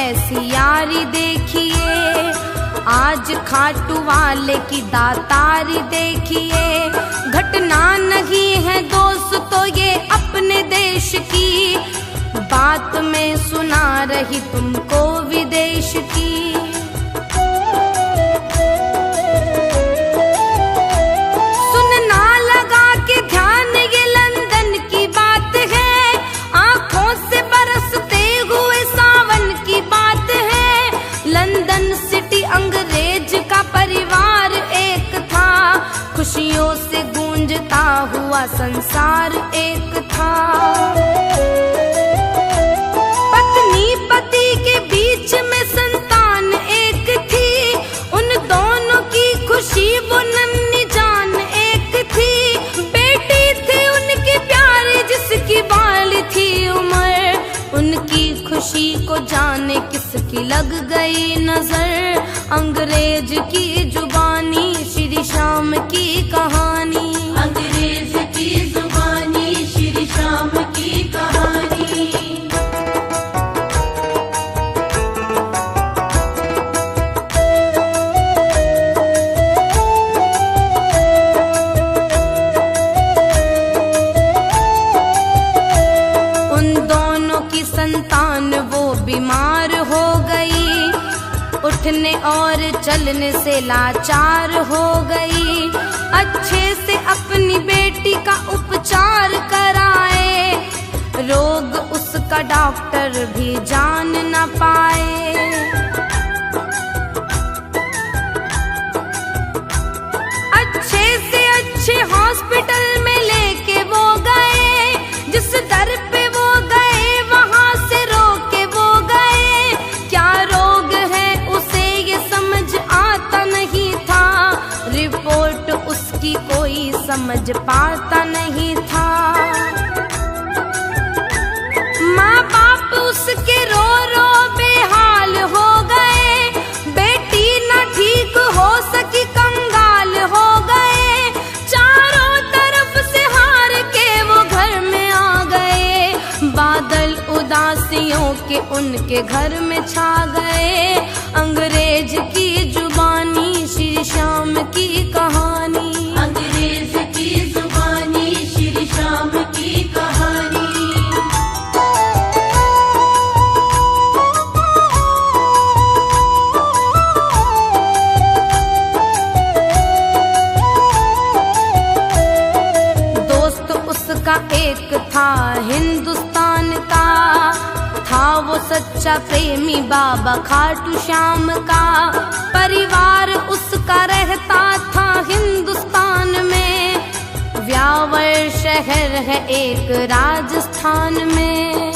कैसी यारी देखिए, आज खाटू वाले की दातारी देखिए। घटना नहीं है दोस्तों ये अपने देश की, बात मैं सुना रही तुमको विदेश की। सुनना लगा के ध्यान ये लंदन की बात है, आंखों से बरसते हुए सावन की बात है। लंदन सिटी अंग्रेज का परिवार एक था, खुशियों से गूंजता हुआ संसार एक था। पत्नी पति के बीच में संतान एक थी, उन दोनों की खुशी वो नन्ही जान एक थी। बेटी थी उनकी प्यारी जिसकी बाली थी उम्र, उनकी खुशी को जाने किसकी लग गई नजर। अंग्रेज की जुबानी श्री श्याम की कहानी, अंग्रेज की जुबानी श्री श्याम की कहानी। उन दोनों की संतान वो बीमार हो गई, उठने और चलने से लाचार हो गई। अच्छे से अपनी बेटी का उपचार कराए, रोग उसका डॉक्टर भी जान न पाए। अच्छे से अच्छे हॉस्पिटल में लेके वो गए, जिस दर पे वो गए वहां से रोके वो गए। क्या रोग है उसे ये समझ आता नहीं था, रिपोर्ट उसकी कोई समझ पाता नहीं था। माँ बाप उसके रो रो बेहाल हो गए, बेटी न ठीक हो सकी कंगाल हो गए। चारों तरफ से हार के वो घर में आ गए, बादल उदासियों के उनके घर में छा गए। अंग्रेज की जुबानी श्री श्याम की कहानी, अंग्रेज की जुबानी श्री श्याम की कहानी। दोस्त उसका एक था हिंदुस्तान का, था वो सच्चा प्रेमी बाबा खाटू श्याम का। परिवार उसका रहता था हिंदुस्तान में, व्यावर शहर है एक राजस्थान में।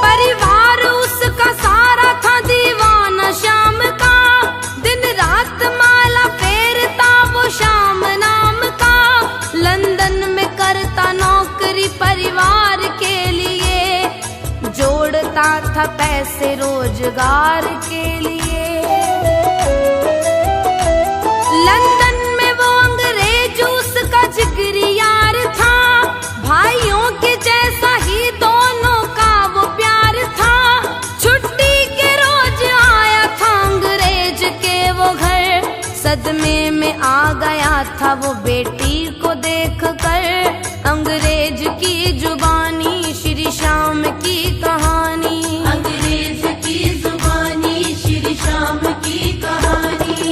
परिवार उसका सारा था दीवाना श्याम का, दिन रात माला फेरता वो श्याम नाम का। लंदन में करता नौकरी परिवार के लिए, जोड़ता था पैसे रोजगार के लिए। लंदन में वो अंग्रेज उसका जिगरी यार था, भाइयों के जैसा ही दोनों का वो प्यार था। छुट्टी के रोज आया था अंग्रेज के वो घर, सदमे में आ गया था वो बेटी को देख कर। अंग्रेज की जुबानी श्री श्याम की कहानी, अंग्रेज की जुबानी श्री श्याम की कहानी।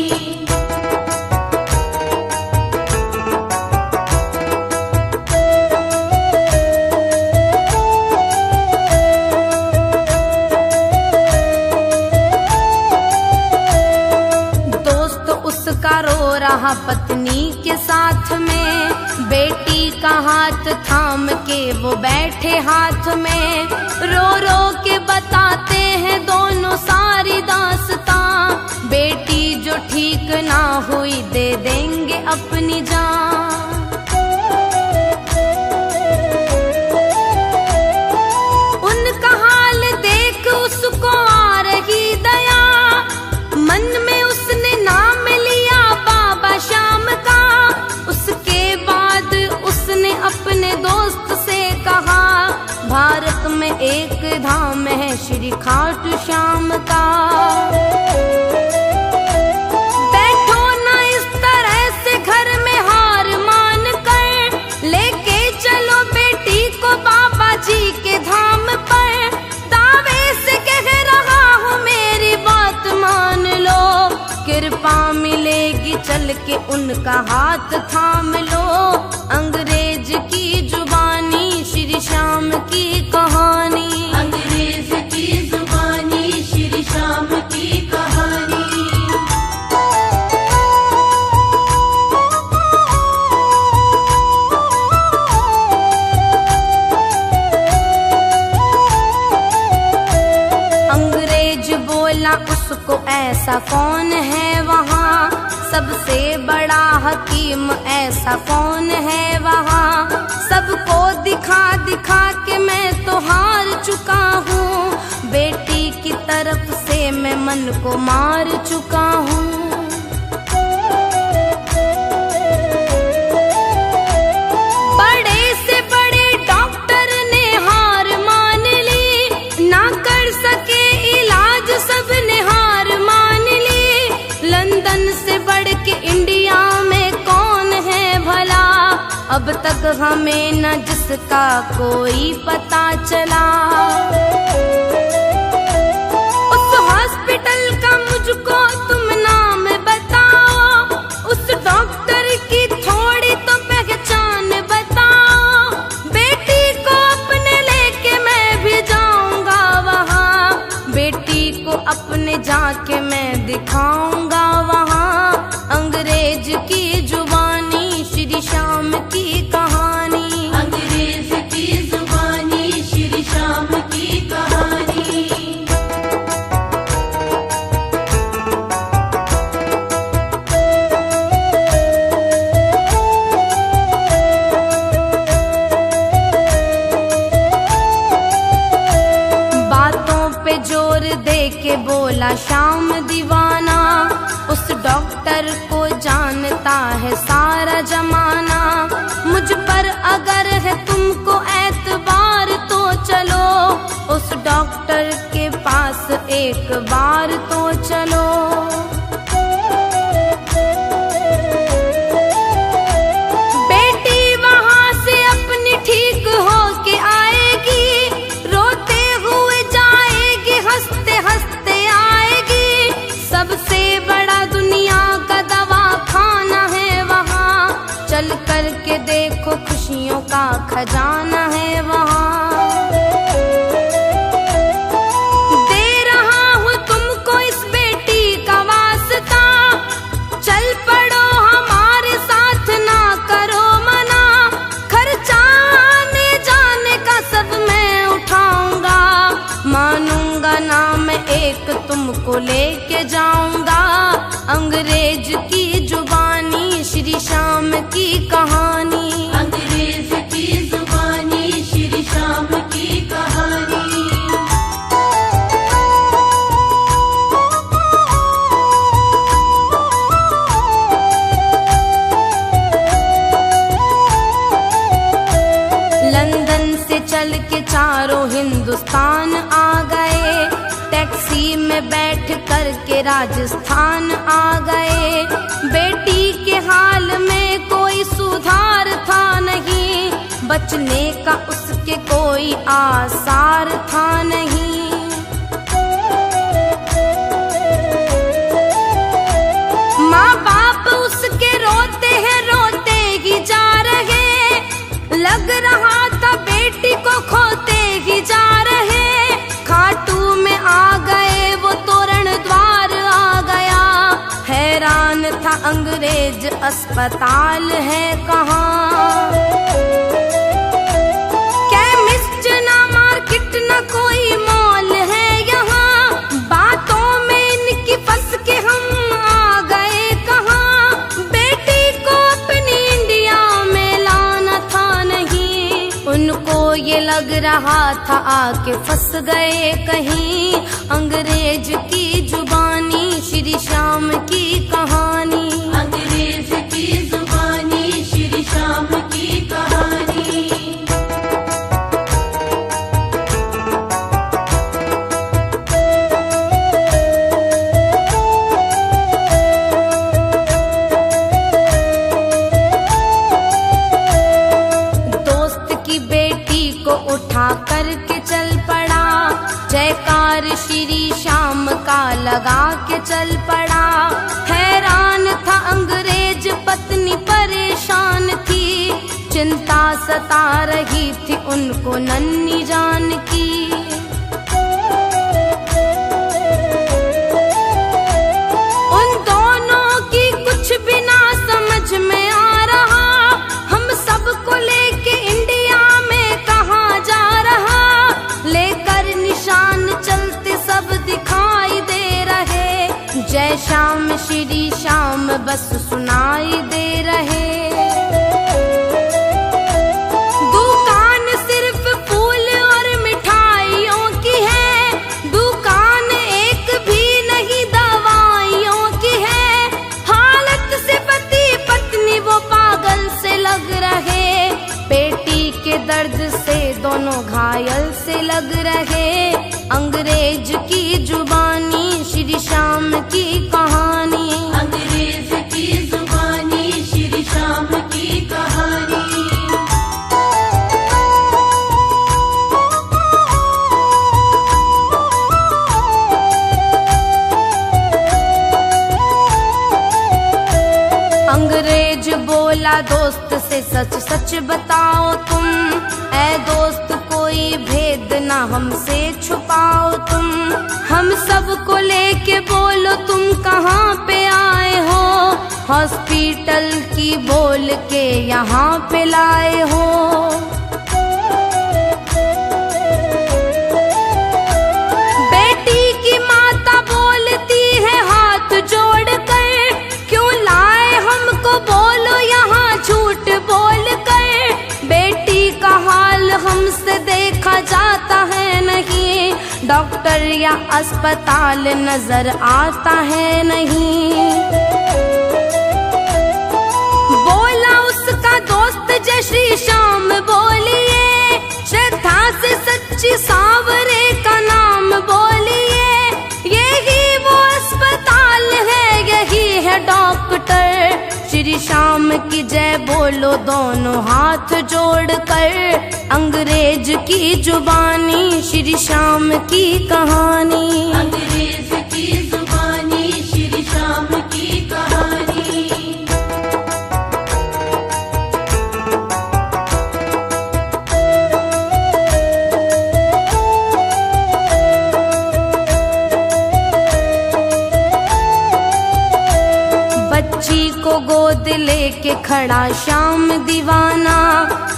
दोस्त उसका रो रहा पत्नी के साथ में, बेटी का हाथ थाम के वो बैठे हाथ में। रो रो के बताते हैं दोनों सारी दास्तां, बेटी जो ठीक ना हुई दे देंगे अपनी जान। उनका हाल देख उसको आ रही दया, मन में उसने नाम लिया बाबा श्याम का। उसके बाद उसने अपने दोस्त से कहा, खाटू श्याम का। बैठो ना इस तरह से घर में हार मान कर, लेके चलो बेटी को बाबा जी के धाम पर। दावे से कह रहा हूँ मेरी बात मान लो, कृपा मिलेगी चल के उनका हाथ थाम लो। अंग्रेज की जुबानी श्री श्याम की कहानी, अंग्रेज की जुबानी श्री श्याम की कहानी। अंग्रेज बोला उसको ऐसा कौन है वहाँ, सबसे बड़ा हकीम ऐसा कौन है वहाँ। सबको दिखा दिखा के मैं तो हार चुका हूँ, बेटी की तरफ से मैं मन को मार चुका हूँ। बड़े से बड़े डॉक्टर ने हार मान ली, ना कर सके इलाज सबने हार मान ली। लंदन से बढ़ के इंडिया में कौन है भला, अब तक हमें न जिसका कोई पता चला। उस हॉस्पिटल का मुझको तुम नाम बताओ, उस डॉक्टर की थोड़ी तो पहचान बताओ। बेटी को अपने लेके मैं भी जाऊंगा वहाँ, बेटी को अपने जाके मैं दिखाऊंगा वहाँ। अंग्रेज की जुबानी श्री श्याम की कहानी, अंग्रेज की जुबानी श्री श्याम की कहानी। बातों पे जोर दे के बोला श्याम दीवाना, उस डॉक्टर को जानता है सारा जमाना। मुझ पर अगर है तुमको एतबार तो चलो, उस डॉक्टर के पास एक बार तो चलो। बेटी वहाँ से अपनी ठीक हो के आएगी, रोते हुए जाएगी, हंसते हंसते आएगी। सबसे बड़ा दुनिया का दवाखाना है वहाँ, चल कर के देखो खुशियों का खजाना है वहाँ। दे रहा हूँ तुमको इस बेटी का वास्ता, चल पड़ो हमारे साथ ना करो मना। खर्चा आने जाने का सब मैं उठाऊंगा, मानूंगा ना मैं एक तुमको लेके जाऊंगा। अंग्रेज की जुबानी श्री श्याम की कहानी, अंग्रेज की जुबानी श्री श्याम की कहानी। लंदन से चल के चारों हिंदुस्तान आ गए, टैक्सी में बैठ कर के राजस्थान आ गए। बेटी के हाल में कोई सुधार था नहीं, बचने का उसके कोई आसार था नहीं। माँ बाप उसके रोते हैं, रोते ही जा रहे, लग रहा था बेटी को खोते ही जा रहे। खाटू में आ गए वो तोरण द्वार आ गया, हैरान था अंग्रेज अस्पताल है कहाँ। केमिस्ट ना मार्केट ना कोई मॉल है यहाँ, बातों में इनकी फंस के हम आ गए कहाँ। बेटी को अपनी इंडिया में लाना था नहीं, उनको ये लग रहा था आके फंस गए कहीं। अंग्रेज की जुबानी श्री श्याम की कहानी, अंग्रेज की जुबानी श्री श्याम की कहानी। लगा के चल पड़ा। हैरान था अंग्रेज, पत्नी परेशान थी, चिंता सता रही थी उनको नन्ही जान की। उन दोनों की कुछ भी ना समझ में आ रहा, हम सबको लेके इंडिया में कहाँ जा रहा। लेकर निशान चलते सब दिखाई दे रहे, जय श्याम श्री श्याम बस सुनाई दे रहे। दुकान सिर्फ फूल और मिठाइयों की है, दुकान एक भी नहीं दवाइयों की है। हालत से पति पत्नी वो पागल से लग रहे, बेटी के दर्द से दोनों घायल से लग रहे। अंग्रेज की जुबानी श्री श्याम की कहानी, अंग्रेज की जुबानी श्री श्याम की कहानी। अंग्रेज बोला दोस्त से सच सच बताओ तुम, ऐ दोस्त कोई भेद ना हमसे छुपाओ तुम। हम सबको लेके बोलो तुम कहाँ पे आए हो, हॉस्पिटल की बोल के यहाँ पे लाए हो। बेटी की माता बोलती है हाथ जोड़ कर, क्यों लाए हमको बोलो यहाँ झूठ बोल कर। बेटी का हाल हमसे देखा जाता है नहीं, डॉक्टर या अस्पताल नजर आता है नहीं। बोला उसका दोस्त जय श्री श्याम बोलिए, श्रद्धा से सच्ची सांवरे का नाम बोलिए। यही वो अस्पताल है, यही है डॉक्टर। श्री श्याम की जय बोलो दोनों हाथ जोड़कर, अंग्रेज की जुबानी श्री श्याम की कहानी, अंग्रेज की जुबानी श्री श्याम की कहानी। बच्ची को गोद लेके खड़ा श्याम दीवाना,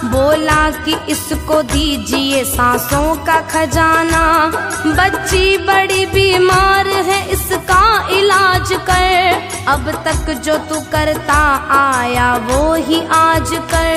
बोला कि इसको दीजिए सांसों का खजाना। बच्ची बड़ी बीमार है, इसका इलाज कर, अब तक जो तू करता आया वो ही आज कर।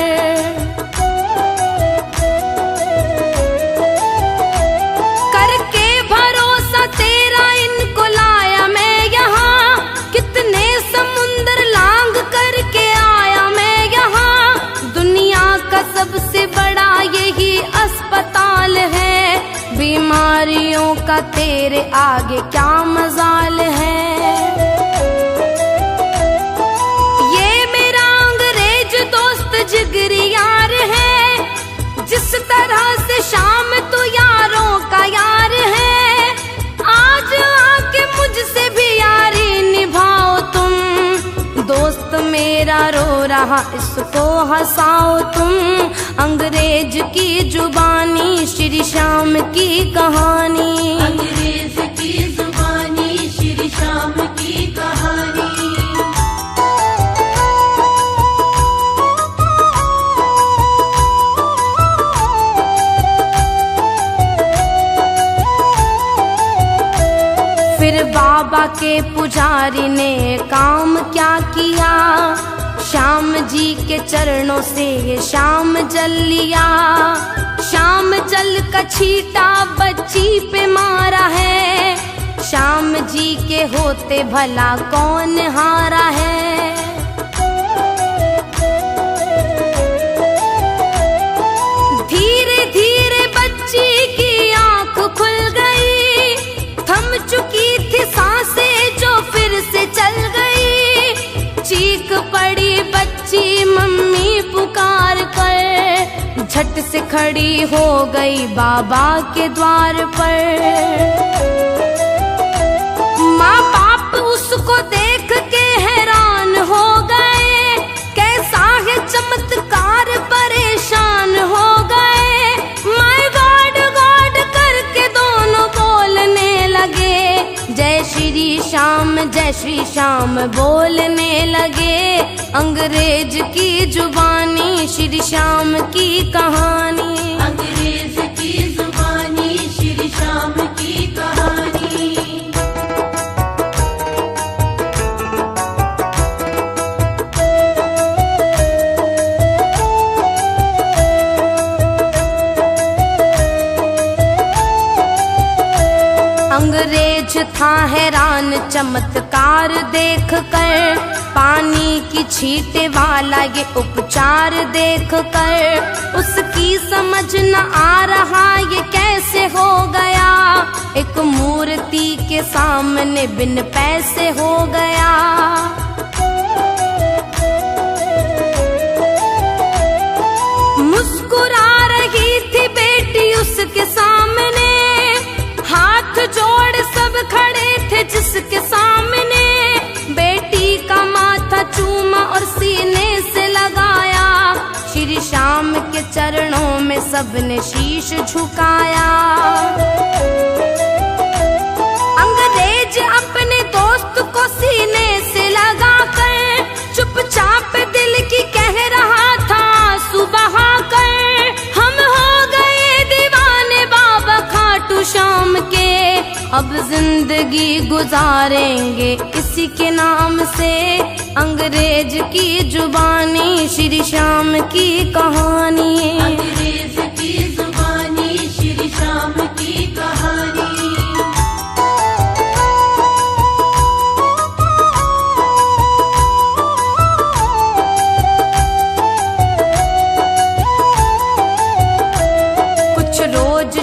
करके भरोसा तेरा इनको लाया मैं यहाँ, कितने समुंदर लांग करके आया मैं यहाँ। दुनिया का सबसे बड़ा यही अस्पताल है, बीमारियों का तेरे आगे क्या मजाल है। ये मेरा अंग्रेज दोस्त जिगरी यार है, जिस तरह से शाम तू यारों का यार है। आज आके मुझसे भी यारी निभाओ तुम, दोस्त मेरा रो रहा इसको हंसाओ तुम। अंग्रेज की जुबानी श्री श्याम की कहानी, अंग्रेज की जुबानी श्री श्याम की कहानी। फिर बाबा के पुजारी ने काम क्या किया, श्याम जी के चरणों से ये श्याम जल लिया। श्याम जल का छींटा बच्ची पे मारा है, श्याम जी के होते भला कौन हारा है। धीरे धीरे बच्ची की आंख खुल गई, थम चुकी थी सांसें जो फिर से चल गई। चीख पड़ी बच्ची मम्मी पुकार कर, झट से खड़ी हो गई बाबा के द्वार पर। श्याम जय श्री श्याम बोलने लगे। अंग्रेज की जुबानी श्री श्याम की कहानी। अंग्रेज की जुबानी श्री श्याम की कहानी। अंग्रेज था हैरान चमत्कार देख कर, पानी की छींटे वाला ये उपचार देख कर। उसकी समझ न आ रहा ये कैसे हो गया, एक मूर्ति के सामने बिन पैसे हो गया। मुस्कुरा रही थी बेटी उसके सामने, हाथ जोड़ सब खड़े थे जिसके सामने। बेटी का माथा चूमा और सीने से लगाया, श्री श्याम के चरणों में सबने शीश झुकाया। अंग्रेज अपने दोस्त को सीने से लगाकर चुपचाप दिल की कह रहा था सुबह कर, हम हो गए दीवाने बाबा खाटू श्याम के, अब जिंदगी गुजारेंगे इसी के नाम से। अंग्रेज की जुबानी श्री श्याम की कहानी। अंग्रेज की जुबानी श्री श्याम की कहानी।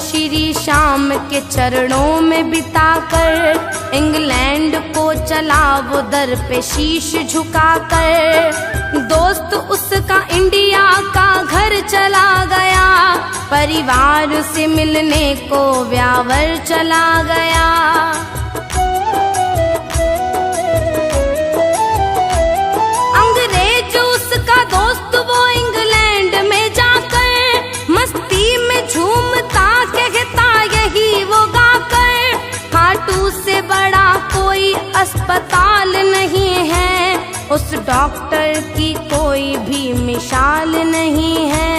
श्री श्याम के चरणों में बिताकर इंग्लैंड को चला वो दर पे शीश झुकाकर। दोस्त उसका इंडिया का घर चला गया, परिवार से मिलने को व्यावर चला गया। अंग्रेज उसका दोस्त वो इंग्लैंड में जाकर मस्ती में झूमता कहता यही वो गाकर, खाटू से बड़ा कोई अस्पताल नहीं है, उस डॉक्टर की कोई भी मिसाल नहीं है।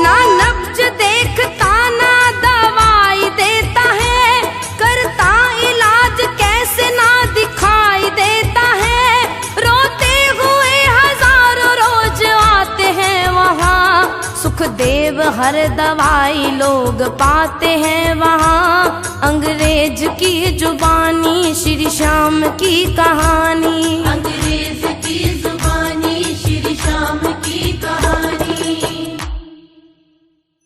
ना नब्ज देखता ना दवाई देता है, करता इलाज कैसे ना दिखाई देता है। रोते हुए हजारों रोज आते हैं वहाँ, सुखदेव हर दवाई लोग पाते हैं वहाँ। अंग्रेज की जुबानी श्री श्याम की कहानी।